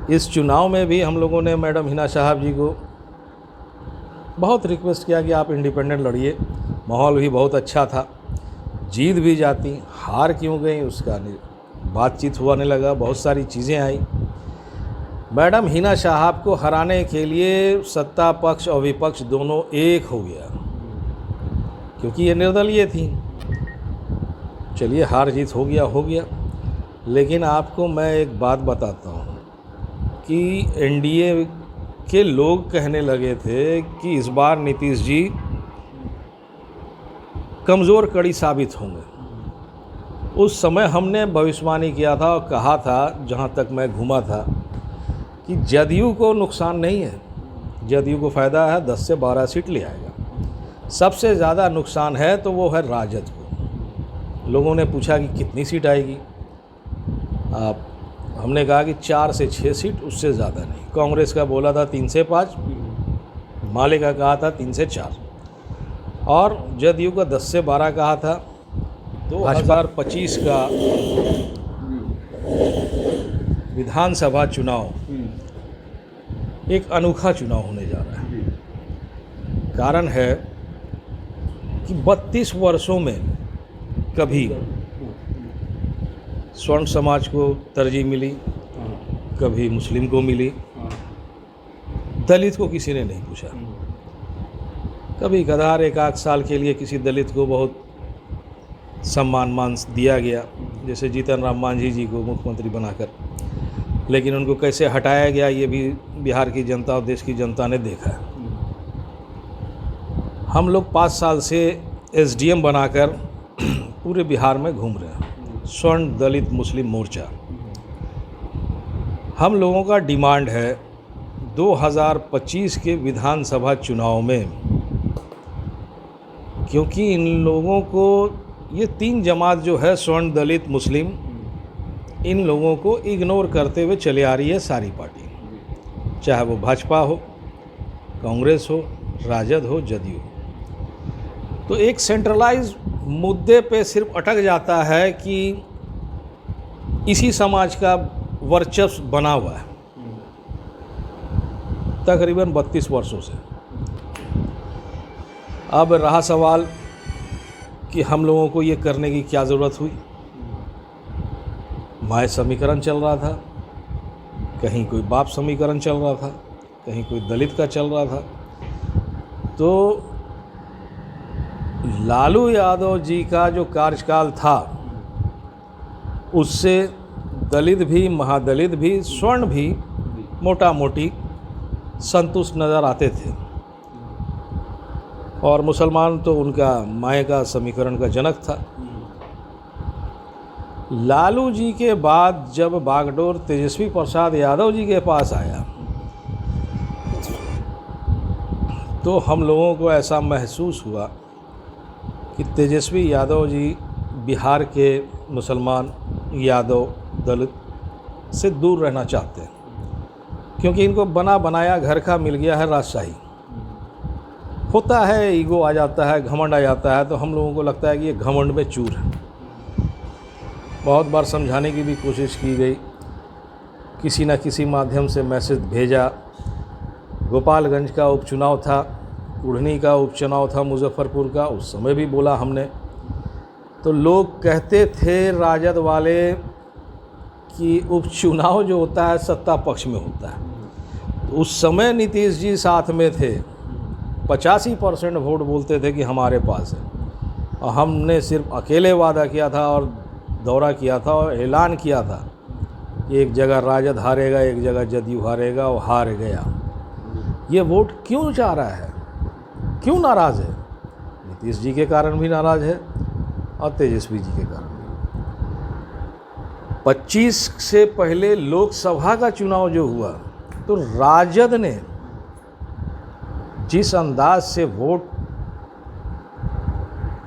इस चुनाव में भी हम लोगों ने मैडम हिना साहब जी को बहुत रिक्वेस्ट किया कि आप इंडिपेंडेंट लड़िए, माहौल भी बहुत अच्छा था, जीत भी जाती, हार क्यों गई उसका बातचीत होने लगा, बहुत सारी चीज़ें आई। मैडम हिना साहब को हराने के लिए सत्ता पक्ष और विपक्ष दोनों एक हो गया, क्योंकि ये निर्दलीय थी। चलिए हार जीत हो गया, लेकिन आपको मैं एक बात बताता हूँ कि एनडीए के लोग कहने लगे थे कि इस बार नीतीश जी कमज़ोर कड़ी साबित होंगे। उस समय हमने भविष्यवाणी किया था और कहा था, जहाँ तक मैं घूमा था, कि जदयू को नुकसान नहीं है, जदयू को फ़ायदा है, 10 से 12 सीट ले आएगा। सबसे ज़्यादा नुकसान है तो वो है राजद को। लोगों ने पूछा कि कितनी सीट आएगी, हमने कहा कि 4 से 6 सीट, उससे ज़्यादा नहीं। कांग्रेस का बोला था 3 से 5, माले का कहा था 3 से 4, और जदयू का 10 से 12 कहा था। 2025 का विधानसभा चुनाव एक अनोखा चुनाव होने जा रहा है। कारण है कि 32 वर्षों में कभी स्वर्ण समाज को तरजीह मिली, कभी मुस्लिम को मिली, दलित को किसी ने नहीं पूछा। कभी कदार एक आध साल के लिए किसी दलित को बहुत सम्मान मान दिया गया, जैसे जीतन राम मांझी जी को मुख्यमंत्री बनाकर, लेकिन उनको कैसे हटाया गया ये भी बिहार की जनता और देश की जनता ने देखा है। हम लोग 5 साल से एसडीएम बनाकर पूरे बिहार में घूम रहे हैं, स्वर्ण दलित मुस्लिम मोर्चा। हम लोगों का डिमांड है 2025 के विधानसभा चुनाव में, क्योंकि इन लोगों को ये 3 जमात जो है स्वर्ण दलित मुस्लिम, इन लोगों को इग्नोर करते हुए चले आ रही है सारी पार्टी, चाहे वो भाजपा हो, कांग्रेस हो, राजद हो, जदयू हो। तो एक सेंट्रलाइज मुद्दे पे सिर्फ अटक जाता है कि इसी समाज का वर्चस्व बना हुआ है तकरीबन 32 वर्षों से। अब रहा सवाल कि हम लोगों को ये करने की क्या ज़रूरत हुई। माय समीकरण चल रहा था, कहीं कोई बाप समीकरण चल रहा था, कहीं कोई दलित का चल रहा था। तो लालू यादव जी का जो कार्यकाल था, उससे दलित भी, महादलित भी, स्वर्ण भी मोटा मोटी संतुष्ट नज़र आते थे, और मुसलमान तो उनका माय का समीकरण का जनक था। लालू जी के बाद जब बागडोर तेजस्वी प्रसाद यादव जी के पास आया, तो हम लोगों को ऐसा महसूस हुआ कि तेजस्वी यादव जी बिहार के मुसलमान, यादव, दलित से दूर रहना चाहते हैं, क्योंकि इनको बना बनाया घर का मिल गया है राजशाही। होता है, ईगो आ जाता है, घमंड आ जाता है, तो हम लोगों को लगता है कि ये घमंड में चूर है। बहुत बार समझाने की भी कोशिश की गई, किसी न किसी माध्यम से मैसेज भेजा। गोपालगंज का उपचुनाव था, कुढ़नी का उपचुनाव था, मुजफ्फरपुर का, उस समय भी बोला हमने। तो लोग कहते थे राजद वाले कि उपचुनाव जो होता है सत्ता पक्ष में होता है। तो उस समय नीतीश जी साथ में थे, 85% वोट बोलते थे कि हमारे पास है, और हमने सिर्फ अकेले वादा किया था और दौरा किया था और ऐलान किया था कि एक जगह राजद हारेगा, एक जगह जदयू हारेगा, और हार गया। ये वोट क्यों चाह रहा है, क्यों नाराज़ है? नीतीश जी के कारण भी नाराज़ है और तेजस्वी जी के कारण भी। 25 से पहले लोकसभा का चुनाव जो हुआ, तो राजद ने जिस अंदाज से वोट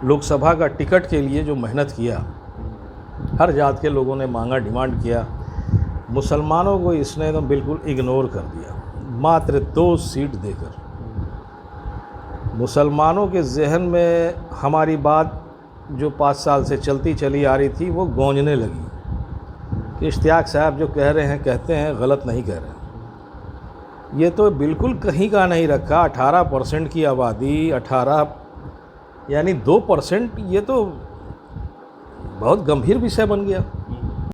लोकसभा का टिकट के लिए जो मेहनत किया, हर जात के लोगों ने मांगा, डिमांड किया, मुसलमानों को इसने एकदम बिल्कुल इग्नोर कर दिया, मात्र 2 सीट देकर। मुसलमानों के जहन में हमारी बात जो 5 साल से चलती चली आ रही थी, वो गूंजने लगी कि इश्तियाक साहब जो कह रहे हैं कहते हैं, गलत नहीं कह रहे। ये तो बिल्कुल कहीं का नहीं रखा। 18% की आबादी, 18 यानी 2%, ये तो बहुत गंभीर विषय बन गया।